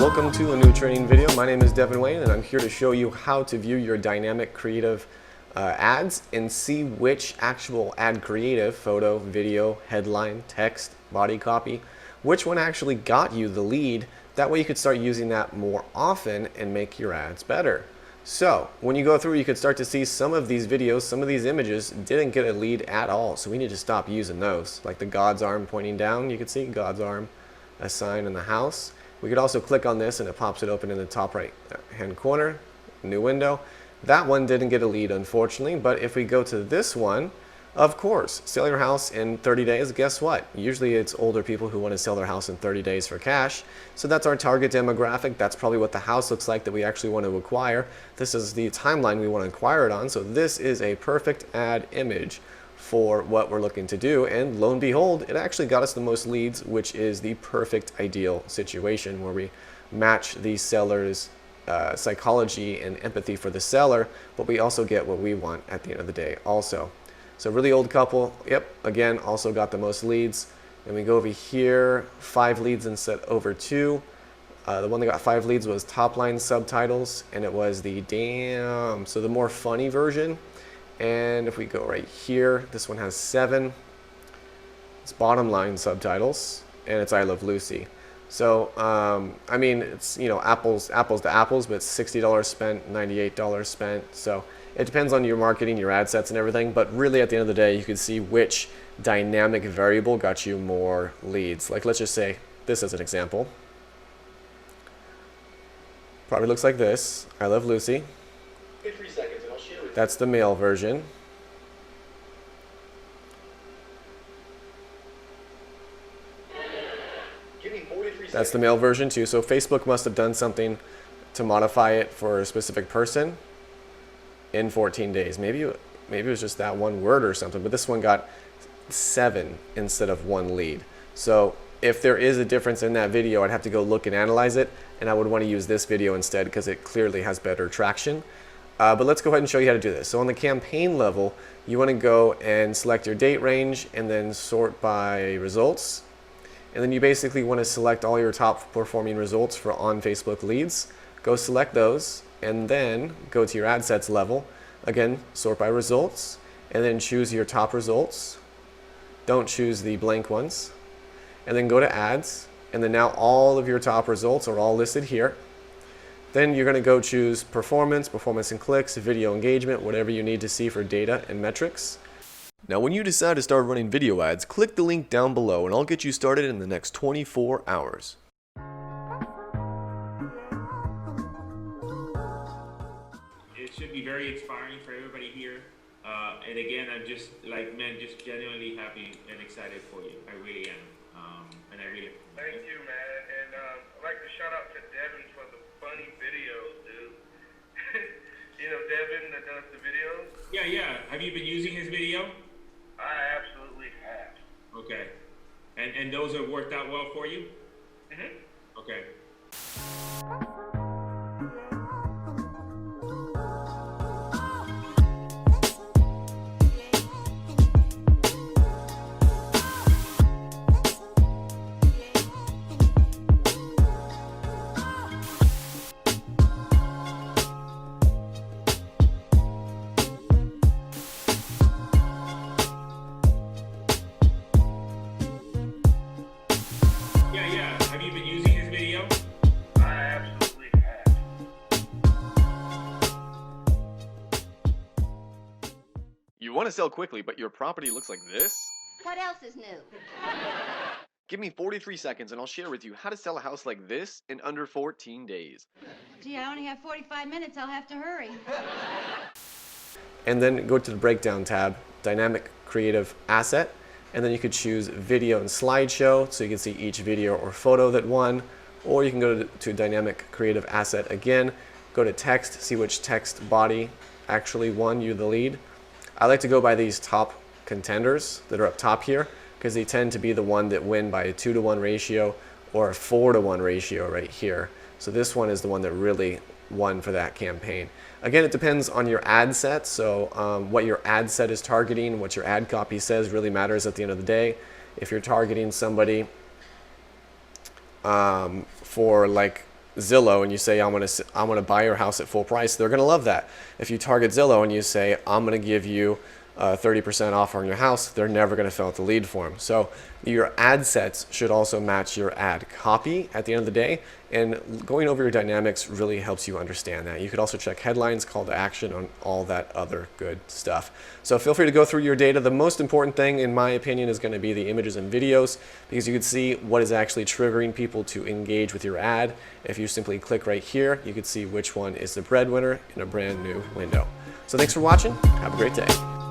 Welcome to a new training video. My name is Devin Wayne and I'm here to show you how to view your dynamic creative ads and see which actual ad creative, photo, video, headline, text, body copy, which one actually got you the lead. That way you could start using that more often and make your ads better. So when you go through, you could start to see some of these videos, some of these images didn't get a lead at all. So we need to stop using those. Like the God's arm pointing down, you can see God's arm, a sign in the house. We could also click on this and it pops it open in the top right hand corner, new window. That one didn't get a lead, unfortunately, but if we go to this one, of course, sell your house in 30 days. Guess what? Usually it's older people who want to sell their house in 30 days for cash. So that's our target demographic. That's probably what the house looks like that we actually want to acquire. This is the timeline we want to acquire it on. So this is a perfect ad image for what we're looking to do. And lo and behold, it actually got us the most leads, which is the perfect ideal situation where we match the seller's psychology and empathy for the seller, but we also get what we want at the end of the day also. So really old couple, yep, again, also got the most leads. And we go over here, 5 leads instead over 2. The one that got 5 leads was top line subtitles, and it was the damn, so the more funny version. And if we go right here, this one has 7. It's bottom line subtitles, and it's I Love Lucy. So, I mean, it's, you know, apples to apples, but it's $60 spent, $98 spent. So it depends on your marketing, your ad sets and everything, but really at the end of the day, you can see which dynamic variable got you more leads. Like, let's just say this as an example. Probably looks like this, I Love Lucy. 3 seconds and I'll share with you. That's the male version. That's the male version too. So Facebook must have done something to modify it for a specific person in 14 days. Maybe it was just that one word or something, but this one got 7 instead of 1 lead. So if there is a difference in that video, I'd have to go look and analyze it, and I would want to use this video instead because it clearly has better traction. But let's go ahead and show you how to do this. So on the campaign level, you want to go and select your date range and then sort by results. And then you basically want to select all your top performing results for on Facebook leads. Go select those and then go to your ad sets level. Again, sort by results and then choose your top results. Don't choose the blank ones. And then go to ads, and then now all of your top results are all listed here. Then you're going to go choose performance and clicks, video engagement, whatever you need to see for data and metrics. Now when you decide to start running video ads, click the link down below and I'll get you started in the next 24 hours. It should be very inspiring for everybody here. And again, I'm just like, man, just genuinely happy and excited for you. I really am. And I really Thank you, man. And I'd like to shout out to Devin for the funny videos, dude. You know Devin that does the videos? Yeah. Have you been using his video? I absolutely have. Okay. And those have worked out well for you? Mm-hmm. Okay. Yeah. Have you been using his video? I absolutely have. You want to sell quickly, but your property looks like this? What else is new? Give me 43 seconds and I'll share with you how to sell a house like this in under 14 days. Gee, I only have 45 minutes. I'll have to hurry. And then go to the breakdown tab, dynamic creative asset, and then you could choose video and slideshow so you can see each video or photo that won, or you can go to dynamic creative asset again, go to text, see which text body actually won you the lead. I like to go by these top contenders that are up top here because they tend to be the one that win by a 2-to-1 ratio or a 4-to-1 ratio right here. So this one is the one that really won for that campaign. Again, it depends on your ad set. So what your ad set is targeting, what your ad copy says really matters at the end of the day. If you're targeting somebody for like Zillow and you say, I'm gonna buy your house at full price, they're gonna love that. If you target Zillow and you say, I'm gonna give you 30% off on your house, they're never going to fill out the lead form. So your ad sets should also match your ad copy at the end of the day, and going over your dynamics really helps you understand that. You could also check headlines, call to action, on all that other good stuff. So feel free to go through your data. The most important thing, in my opinion, is going to be the images and videos, because you can see what is actually triggering people to engage with your ad. If you simply click right here, you can see which one is the breadwinner in a brand new window. So thanks for watching. Have a great day.